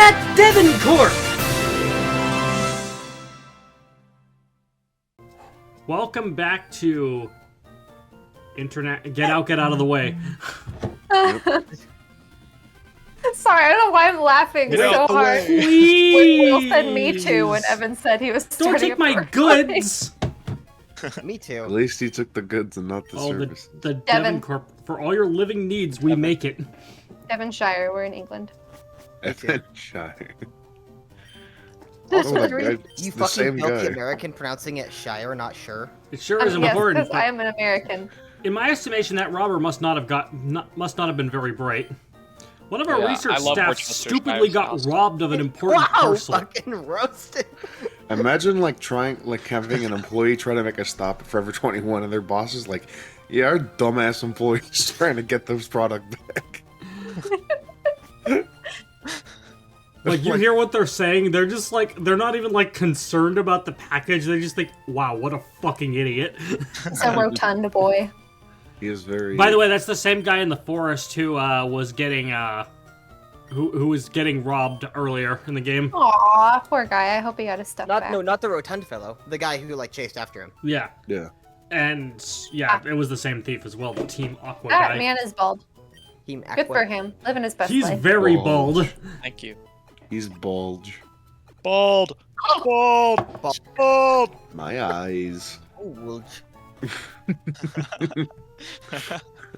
at Devon Corp! Welcome back to Internet. Get out of the way. Sorry, I don't know why I'm laughing so hard. Please! Will said me too when Evan said he was Don't starting take my goods! Me too. At least he took the goods and not the services. The Devon Corp. For all your living needs, we make it. Devonshire, we're in England. Devonshire. You the fucking same filthy guy. American pronouncing it Shire, not sure. It sure is Yes, important. because I am an American. In my estimation, that robber must not have been very bright. One of our research staff stupidly got robbed of an important parcel. Fucking roasted. Imagine having an employee try to make a stop at Forever 21 and their boss is like, yeah, our dumbass employee's trying to get this product back. Like, you hear what they're saying? They're just like, they're not even like concerned about the package. They just think, wow, what a fucking idiot. Some rotund boy. He is very... By the way, that's the same guy in the forest who was getting, who was getting robbed earlier in the game. Aw, poor guy. I hope he got his stuff back. No, not the rotund fellow. The guy who chased after him. Yeah. Yeah. And yeah, it was the same thief as well. The Team Aqua That guy. man is bald. Team Good Aqua. for him. Living his best He's life. very Bald. bald. Thank you. He's bulge. Bald. Bald. Bald. Bald. My eyes. Oh, well,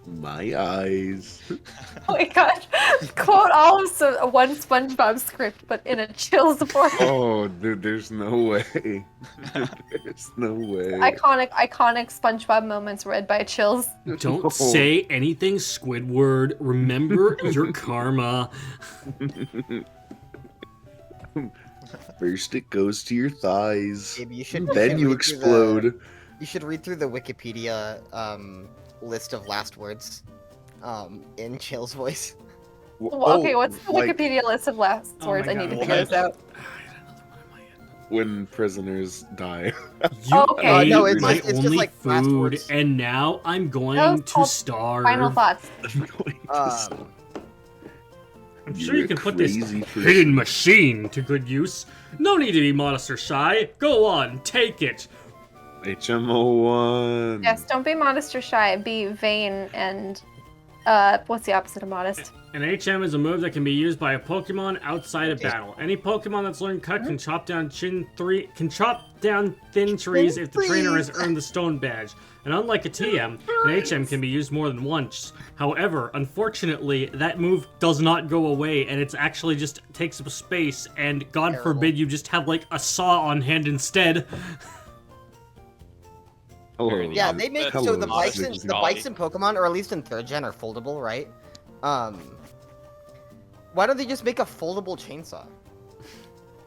My eyes. Oh my god. Quote all of one SpongeBob script, but in a chills form. Oh, dude, there's no way. There's no way. Iconic SpongeBob moments read by Chills. Don't say anything, Squidward. Remember your karma. First it goes to your thighs. Maybe you should. Then you read through explode. You should read through the Wikipedia list of last words in Chill's voice. Okay, what's the Wikipedia list of last Oh words? my I need to God. figure this out. When prisoners die. You Okay. ate No, it's my just only like last food, words. and now I'm That going was to called starve. Final thoughts. I'm going to Um, I'm sure You're you can a put this crazy person. hidden machine to good use. No need to be modest or shy. Go on, take it. HMO1. Yes, don't be modest or shy. Be vain and what's the opposite of modest? An HM is a move that can be used by a Pokemon outside of battle. Any Pokemon that's learned Cut can chop down thin trees if the trainer has earned the Stone Badge. And unlike a TM, an HM can be used more than once. However, unfortunately, that move does not go away, and it's actually just takes up space. And God Terrible. forbid you just have like a saw on hand instead. Hello. Yeah, they make Hello, so the bikes in Ziggy. Pokemon, or at least in 3rd gen, are foldable, right? Why don't they just make a foldable chainsaw?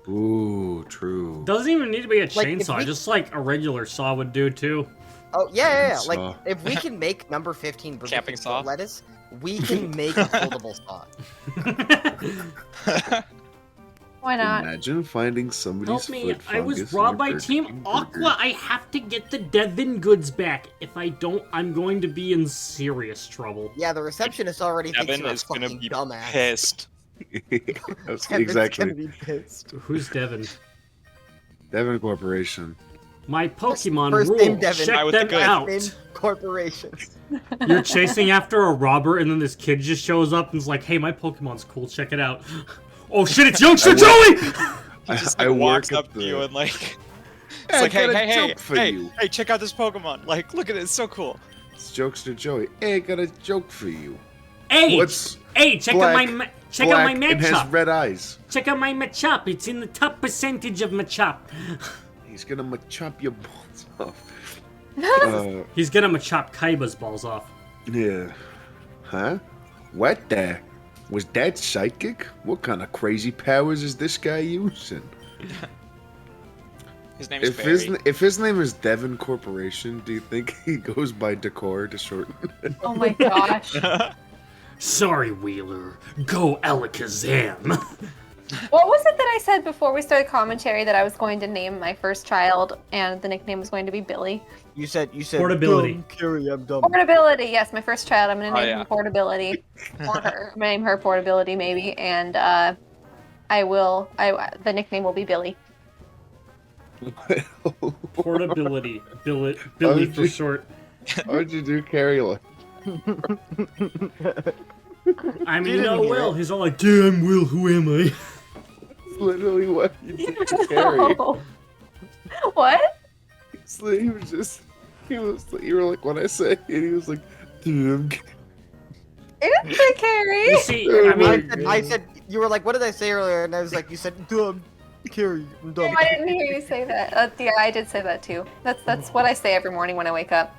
Ooh, true. Doesn't even need to be a Like, if chainsaw, we- just like a regular saw would do too. Oh yeah. Chainsaw. Like if we can make number 15 Burger Camping King saw? lettuce, we can make a foldable saw. Why not? Imagine finding somebody's Help me, foot I was fungus in robbed your by Burger Team King Aqua. burger. I have to get the Devon goods back. If I don't, I'm going to be in serious trouble. Yeah, the receptionist already thinks Devin you're a is gonna fucking be dumbass. pissed. That's Devin's exactly. gonna be pissed. Who's Devon? Devon Corporation. My Pokemon First rule. name Devon. Check I with the them goods. out. In corporations. You're chasing after a robber, and then this kid just shows up and is like, "Hey, my Pokemon's cool. Check it out." Oh shit! It's Youngster Joey. He just I work walks at up to you the- and like, Hey, it's like, I got a hey, joke for hey, you. hey, check out this Pokemon. Like, look at it, it's so cool. It's Jokester Joey. Hey, I got a joke for you. Hey, What's hey, check black, out my check out my black and has Machop. red eyes? Check out my Machop. It's in the top percentage of Machop. He's gonna chop your balls off. He's gonna Machop Kaiba's balls off. Yeah. Huh? What the? Was that psychic? What kind of crazy powers is this guy using? His name's If Barry. his name is Devon Corporation, do you think he goes by Decor to shorten it? Oh my gosh. Sorry, Wheeler. Go Alakazam. What was it that I said before we started commentary that I was going to name my first child and the nickname was going to be Billy? You said Portability. "Dumb Carrie, I'm dumb." Portability, yes, my first child. I'm gonna Oh, name yeah. him Portability. Or her. I'm gonna name her Portability maybe. And I I will. The nickname will be Billy. Portability. Billy for short. Why'd you do Carrie like? I mean, You didn't hear Will. it. He's all like, "Yeah, I'm Will. Who am I?" Literally what you did to Carrie. No. What? He was just, you were like, what I say? And he was like, dude, It didn't say Carrie. You see, I mean, I said, you were like, what did I say earlier? And I was like, you said, dumb, Carrie, I'm dumb. I didn't hear you say that. Yeah, I did say that too. That's what I say every morning when I wake up.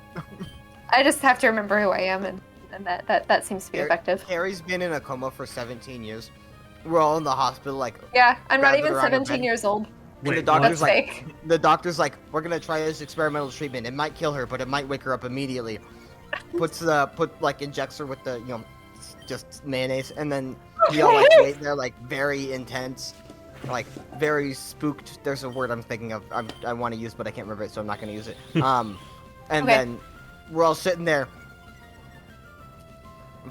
I just have to remember who I am, and that seems to be effective. Carrie's been in a coma for 17 years. We're all in the hospital, like, Yeah, I'm not Gathered even around her 17 bed. years old. and the Wait, doctor's That's like, fake. we're gonna try this experimental treatment. It might kill her, but it might wake her up immediately. Injects her with the, just mayonnaise, and then we all like wait there, like very intense, like very spooked. There's a word I'm thinking of. I want to use, but I can't remember it, so I'm not gonna use it. And Okay. then we're all sitting there.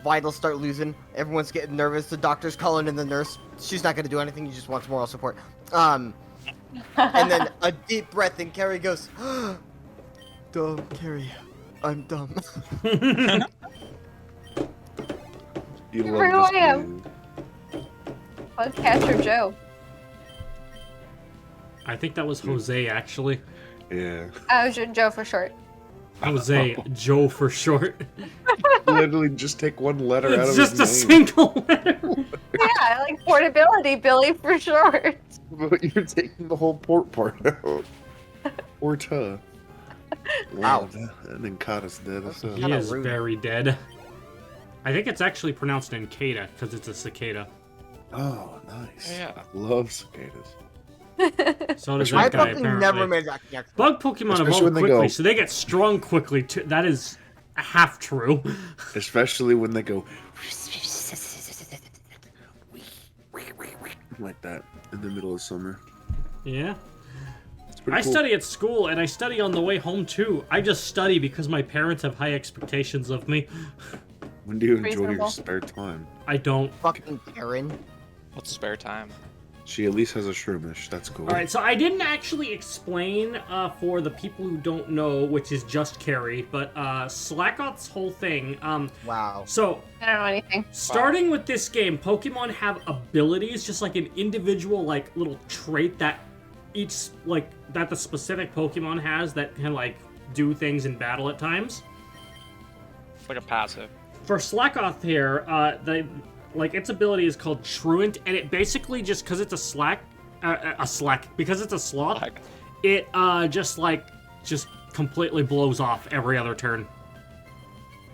Vitals start losing. Everyone's getting nervous. The doctor's calling in the nurse. She's not gonna do anything. He just wants moral support. And then a deep breath, and Carrie goes, "Dumb, Carrie, I'm dumb." you Remember love who this I am. dude. Podcatcher Joe. I think that was Jose actually. Yeah. I was Joe for short. Jose, Joe for short. Literally just take one letter out It's of just a his name. single letter. Yeah, I like portability, Billy for short. But you're taking the whole port part out. Porta. Wow. And then Kata's dead. That's So. He Kinda is rude. very dead. I think it's actually pronounced Encada because it's a cicada. Oh, nice. Yeah. Love cicadas. So does I that guy fucking apparently. never made that connection. Bug Pokemon Especially evolve when they quickly, go- so they get strong quickly too. That is half true. Especially when they go like that in the middle of summer. Yeah. It's pretty I cool. study at school, and I study on the way home too. I just study because my parents have high expectations of me. When do you enjoy Reasonable. your spare time? I don't. Fucking Karen. What's spare time? She at least has a shroomish. That's cool. All right, so I didn't actually explain for the people who don't know, which is just Carrie, but Slackoth's whole thing. Wow. So I don't know anything. starting with this game, Pokemon have abilities, just like an individual like little trait that that the specific Pokemon has that can like do things in battle at times. It's like a passive. For Slackoth here, its ability is called Truant, and it basically just because it's because it's a sloth, Like, it just completely blows off every other turn.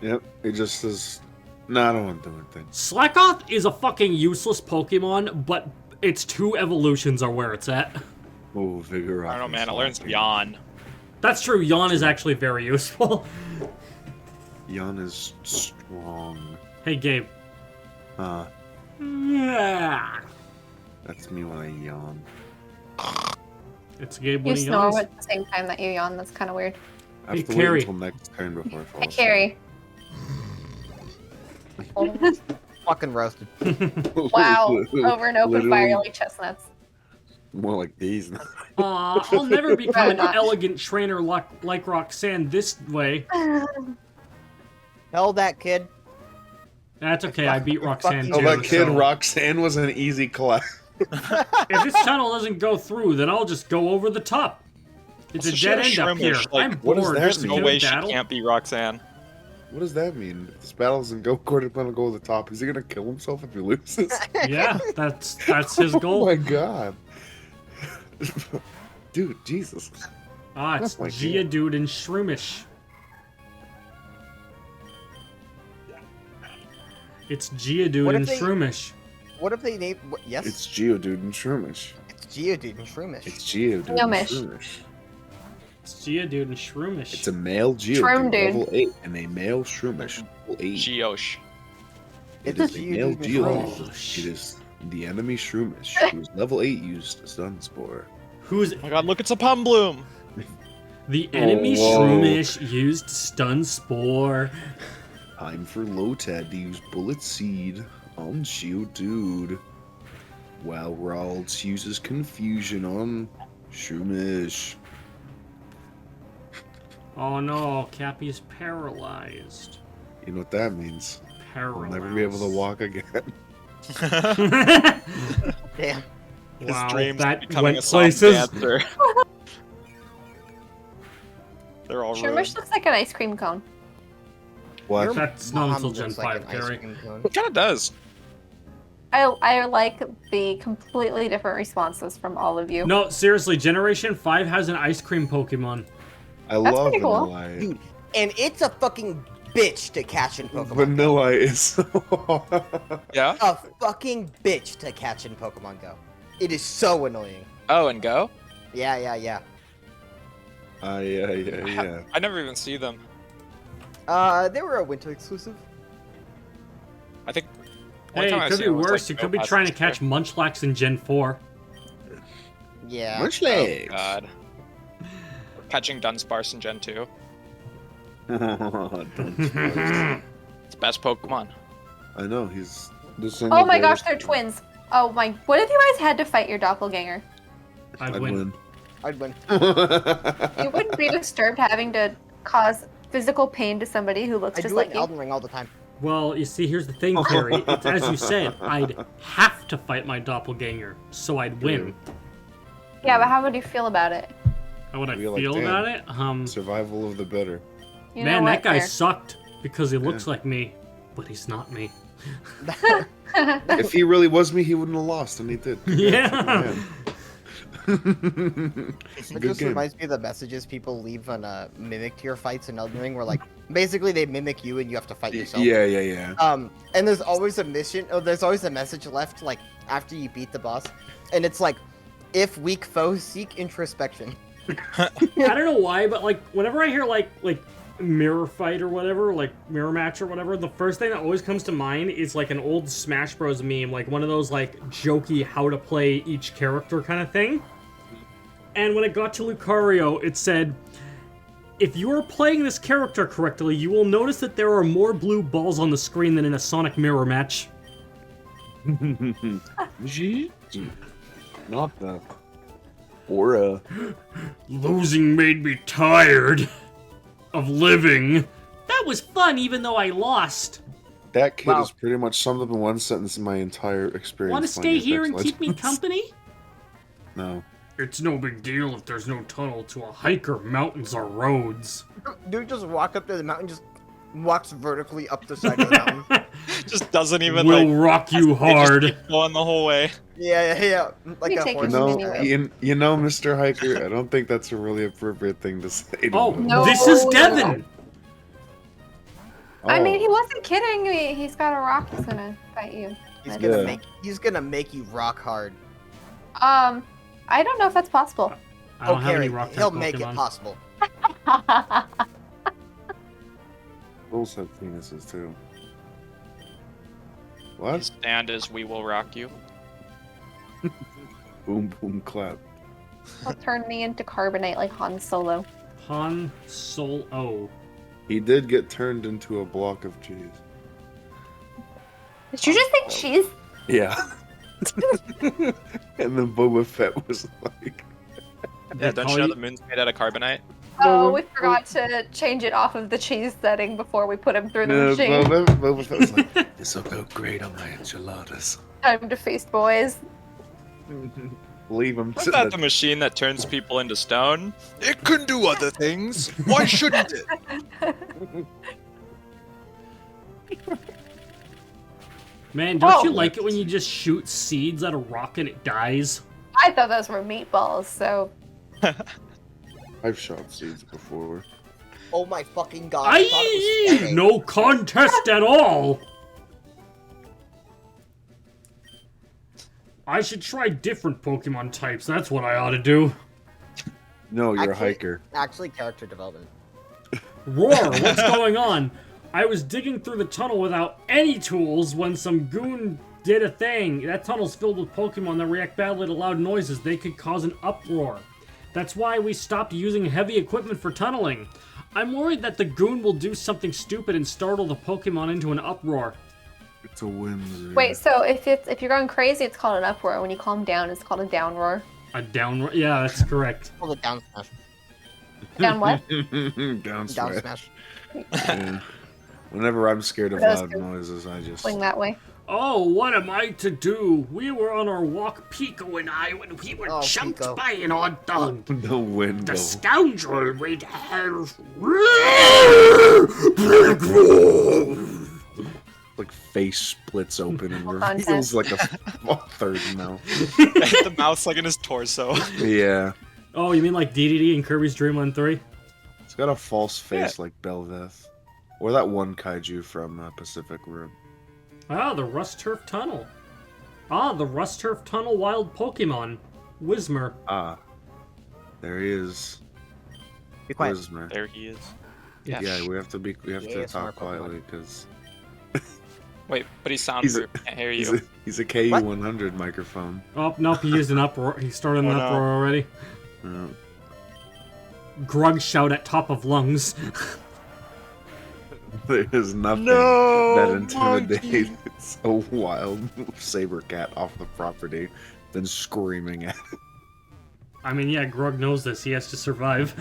Yep. It just says, no, I don't want to do anything. Slackoth is a fucking useless Pokemon, but its 2 evolutions are where it's at. Oh, Vigor. I don't know, man. It learns Yawn. That's true. Yawn is actually very useful. Yawn is strong. Hey, Gabe. Yeah. That's me when I yawn. It's Gabe You when he snore yawns. at the same time that you yawn. That's kind of weird. I have Hey, to Carrie. wait until next turn before I fall Hey, asleep. Carrie. Fucking roasted. Wow. Over and open fire Literally like chestnuts. More like these. I'll never become an Not. elegant trainer like Roxanne this way. Tell that kid. That's okay, I beat Roxanne Oh, too. Oh, that kid so- Roxanne was an easy collab. If this tunnel doesn't go through, then I'll just go over the top. It's a Also, dead she's end up here. Shroomish, like, I'm what does bored. that There's mean? No no way she battle. can't be Roxanne. What does that mean? If this battle doesn't go, Gordon's gonna go to the top. Is he gonna kill himself if he loses? Yeah, that's his Oh goal. my god. Dude, Jesus. It's Oh my Geodude and Shroomish. It's Geodude What if and they- Shroomish. What if they name? Yes, It's Geodude and Shroomish. it's Geodude and Shroomish. It's Geodude and Yomish. Shroomish. It's Geodude and Shroomish. It's a male Shroom Geodude, dude. level 8, and a male Shroomish, level 8. Geosh. It It's is a male Geodude and Geodude. It is the enemy Shroomish, whose level 8 used Stun Spore. Who's Oh my god, look, it's a Pumbloom! the enemy whoa. Shroomish used Stun Spore. Time for Lotad to use Bullet Seed on Geodude. While Ralds uses confusion on Shumish. Oh no, Cappy is paralyzed. You know what that means? I'll Paralyzed. never be able to walk again. Damn. His Wow, dreams that of becoming went a song places. dancer. They're all Shermish ruined. looks like an ice cream cone. What? That's not Mom until Gen looks like 5, an ice Gary. cream cone. It kind of does. I like the completely different responses from all of you. No, seriously, Generation 5 has an ice cream Pokemon. I That's love pretty cool. Vanilla. Dude, and it's a fucking bitch to catch in Pokemon. Vanilla is. Yeah. A fucking bitch to catch in Pokemon Go. It is so annoying. Oh, and go? Yeah. Yeah. I never even see them. They were a winter exclusive. I think. Hey, it could be worse. You could be trying to catch Munchlax in Gen 4. Yeah. Oh Munchlax. god. Catching Dunsparce in Gen 2. It's best Pokemon. I know, he's the single Oh my gosh, greatest- they're twins. Oh my, what if you guys had to fight your doppelganger? I'd I'd win. win. I'd win. You wouldn't be disturbed having to cause physical pain to somebody who looks I just do like it you? Elden Ring all the time. Well, you see, here's the thing, Terry. It's, as you said, I'd have to fight my doppelganger, so I'd win. Yeah, but how would you feel about it? How would I Feel like feel Dan. about it? Survival of the better. You know Man, what? that guy Fair. sucked because he looks like me, but he's not me. If he really was me, he wouldn't have lost, and he did. Yeah. It's a It good just game. reminds me of the messages people leave on Mimic Tier fights in Elden Ring, where like basically they mimic you and you have to fight yourself. Yeah. And there's always a mission. Oh, there's always a message left, like after you beat the boss, and it's like, if weak foes seek introspection. I don't know why, but like whenever I hear like mirror fight or whatever, like mirror match or whatever, the first thing that always comes to mind is like an old Smash Bros meme, like one of those like jokey how to play each character kind of thing. And when it got to Lucario, it said, if you are playing this character correctly, you will notice that there are more blue balls on the screen than in a Sonic mirror match. Not the aura. Losing made me tired of living. That was fun, even though I lost. That kid Wow. is pretty much summed up in one sentence in my entire experience. Want to playing stay here Apex and keep me Legends. company? No. It's no big deal if there's no tunnel to a hiker, mountains, or roads. Dude just walk up to the mountain, just walks vertically up the side of the mountain. Just doesn't even We'll like. rock you They just hard. keep going the whole way. Yeah. Like You a take horse. it No, anyway. you know, Mr. Hiker, I don't think that's a really appropriate thing to say. To Oh, him. No. this is Devon! I mean, Oh. he wasn't kidding. He's got a rock. He's gonna fight you. He's That's- gonna make you rock hard. I don't know if that's possible. I don't Oh, have any Carrie, rock he'll type make it Pokemon. possible. Bulls have penises too. His What? stand is "We will rock you." Boom, boom, clap. He'll turn me into carbonite like Han Solo. Han Sol-O. He did get turned into a block of cheese. Did you just think cheese? Yeah. And then Boba Fett was like, Yeah, don't you know the moon's made out of carbonite? Oh, we forgot to change it off of the cheese setting before we put him through the machine. Boba Fett was like, this'll go great on my enchiladas. Time to feast, boys. Leave him Isn't that the machine that turns people into stone? It can do other things. Why shouldn't it? Man, don't Oh. you like it when you just shoot seeds at a rock and it dies? I thought those were meatballs, so I've shot seeds before. Oh my fucking god! I thought it was Aye! funny. No contest at all! I should try different Pokemon types, that's what I ought to do. No, you're a Actually- hiker. Actually, character development. Roar, what's going on? I was digging through the tunnel without any tools when some goon did a thing. That tunnel's filled with Pokemon that react badly to loud noises. They could cause an uproar. That's why we stopped using heavy equipment for tunneling. I'm worried that the goon will do something stupid and startle the Pokemon into an uproar. It's a whimsy. Wait, so if you're going crazy, it's called an uproar. When you calm down, it's called a down roar. A down. Yeah, that's correct. Call it down smash. Down what? Down Down smash. smash. Yeah. Whenever I'm scared of That's loud good. noises, I just. Swing that way. Oh, what am I to do? We were on our walk, Pico and I, when we were Oh, jumped Pico. by an odd dog. The wind. The go. scoundrel would have. Like face splits open and Contest. reveals like a third mouth. The mouth's like in his torso. Yeah. Oh, you mean like DDD in Kirby's Dream Land 3? It's got a false face like Belveth. Or that one kaiju from Pacific Rim. Ah, the Rust Turf Tunnel. Ah, the Rust Turf Tunnel wild Pokemon. Whismer. Ah. There he is. Be quiet. Whismer. There he is. Yeah, we have to Yeah, talk smart Pokemon. quietly because Wait, but he's soundproof. Can't hear you. he's a KU100 microphone. Oh, nope, he used an uproar. He started an Oh, no. uproar already. Grug shout at top of lungs. There's nothing No, that intimidates a wild saber cat off the property than screaming at it. I mean, yeah, Grug knows this. He has to survive.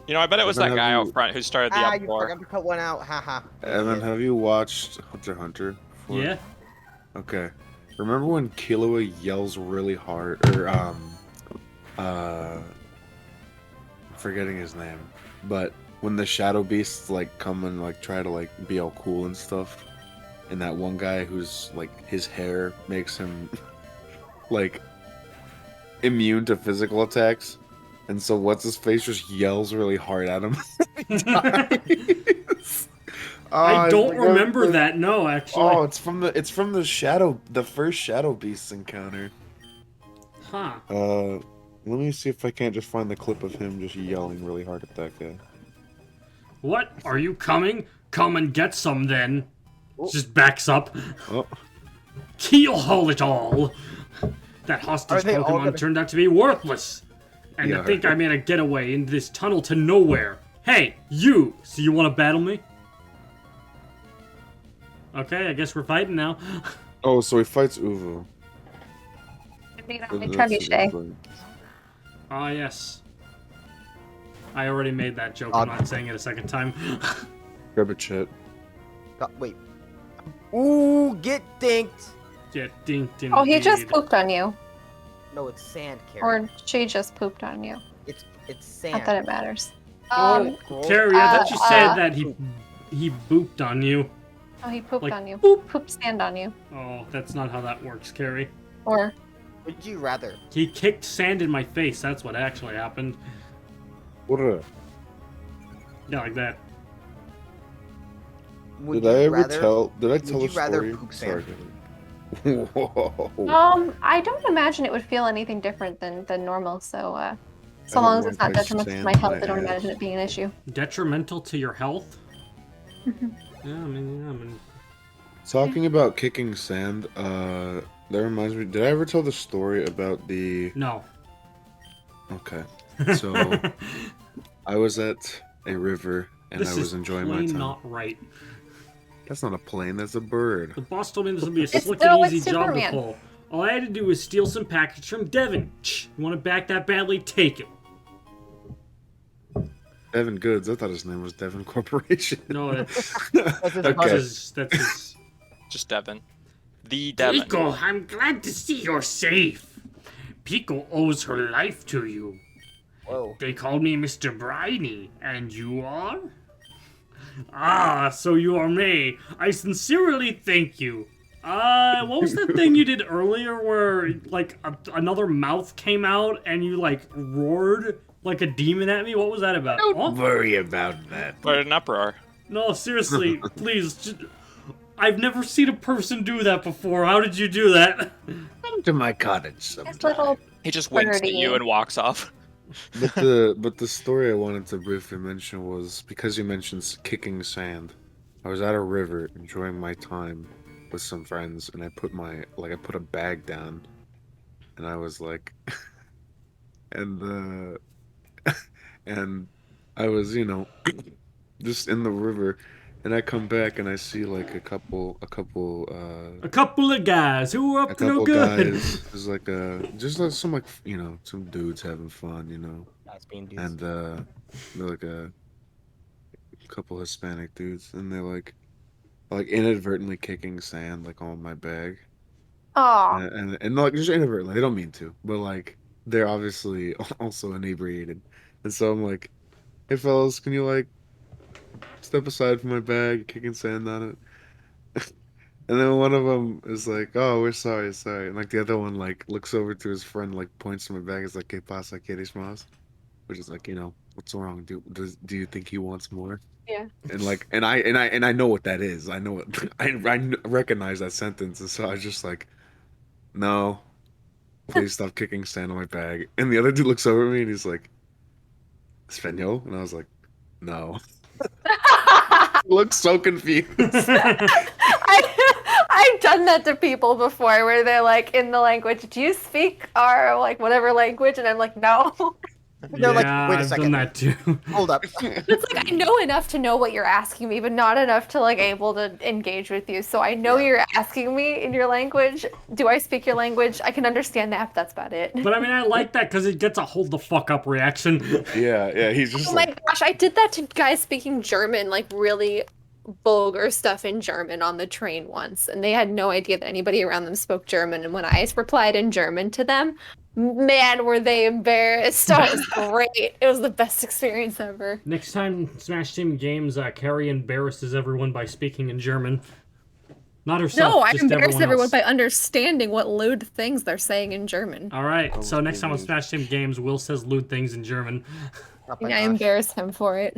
You know, I bet it was Doesn't that guy have out front who started the Ah, you uproar. forgot to cut one out. Haha. Evan, have you watched Hunter x Hunter before? Yeah? Okay. Remember when Killua yells really hard, or I'm forgetting his name, but when the Shadow Beasts like come and like try to like be all cool and stuff, and that one guy who's like his hair makes him like immune to physical attacks, and so what's his face just yells really hard at him. I don't forgot remember the- that, no, actually. Oh, it's from the first Shadow Beast encounter. Huh. Let me see if I can't just find the clip of him just yelling really hard at that guy. What? Are you coming? Come and get some then. Oh. Just backs up. Oh, Keelhaul it all! That hostage Are they all Pokemon gonna- turned out to be worthless! And Yeah. to think I made a getaway into this tunnel to nowhere! Hey, you! So you want to battle me? Okay, I guess we're fighting now. oh, so he fights Uvu. Indeed, That's on my a trebuchet. good point. Ah, yes. I already made that joke, I'm not saying it a second time. Grab a chat. Wait. Ooh, get dinked. Get dinked indeed. Oh, he just pooped on you. No, it's sand, Carrie. Or she just pooped on you. It's sand. Not that it matters. Oh, Carrie, I thought you said uh, that he booped on you. Oh, he pooped Like, on you. boop. Pooped sand on you. Oh, that's not how that works, Carrie. Or Would you rather? He kicked sand in my face, that's what actually happened. What a... Yeah, like that. Would Did I you ever rather, tell? Did I tell you a rather story? poop sand? Sorry. Whoa. I don't imagine it would feel anything different than normal. So so I long as don't it's not want my detrimental to sand my health, in I don't my imagine ass. it being an issue. Detrimental to your health? Yeah, I mean, Talking about kicking sand, that reminds me. Did I ever tell the story about the? no. Okay. So I was at a river and This I was is enjoying my plain time. not right. That's not a plane. That's a bird. The boss told me this would be a It's slick still and easy like job to Superman. pull. All I had to do was steal some package from Devon. You want to back that badly? Take it. Devon Goods. I thought his name was Devon Corporation. No, that's That's Okay. that's his. Just Devon. The Devon. Pico, I'm glad to see you're safe. Pico owes her life to you. Whoa. They called me Mr. Briney, and you are? Ah, so you are May. I sincerely thank you. What was that thing you did earlier where, like, another mouth came out and you, like, roared like a demon at me? What was that about? Don't worry about that. But an uproar. No, seriously, please. I've never seen a person do that before. How did you do that? Come to my cottage His sometime. little He just winks at Flirty. you and walks off. But the story I wanted to briefly mention was because you mentioned kicking sand. I was at a river enjoying my time with some friends, and I put a bag down, and I was like, and and I was just in the river, and I come back and I see like a couple A couple of guys who were a up to no couple good. guys. There's like just like some like some dudes having fun, That's being dudes. and they're like a couple Hispanic dudes, and they're like inadvertently kicking sand like on my bag, Aw. and like just inadvertently. They don't mean to, but like they're obviously also inebriated, and so I'm like, hey fellas, can you like step aside from my bag, you're kicking sand on it? And then one of them is like, "Oh, we're sorry, sorry." And like the other one like looks over to his friend, like points to my bag, is like, "¿Qué pasa, quieres más?" Which is like, what's wrong? Do you think he wants more? Yeah. And like, and I know what that is. I know it. I recognize that sentence, and so I was just like, "No, please stop kicking sand on my bag." And the other dude looks over at me and he's like, "Espanol?" And I was like, "No." He looks so confused. I've done that to people before where they're like in the language, do you speak our like whatever language? And I'm like, no. They're like, wait a I've second. done that too. Hold up. It's like I know enough to know what you're asking me, but not enough to like able to engage with you. So I know you're asking me in your language. Do I speak your language? I can understand that, but that's about it. But I mean, I like that because it gets a hold the fuck up reaction. Yeah, he's just Oh like, my gosh, I did that to guys speaking German, like really vulgar stuff in German on the train once, and they had no idea that anybody around them spoke German. And when I replied in German to them, man, were they embarrassed. Oh, it was great. It was the best experience ever. Next time Smash Team Games, Carrie embarrasses everyone by speaking in German. Not herself, No, I just embarrassed everyone else. by understanding what lewd things they're saying in German. All right, so next time on Smash Team Games, Will says lewd things in German. Oh my I gosh. embarrassed him for it.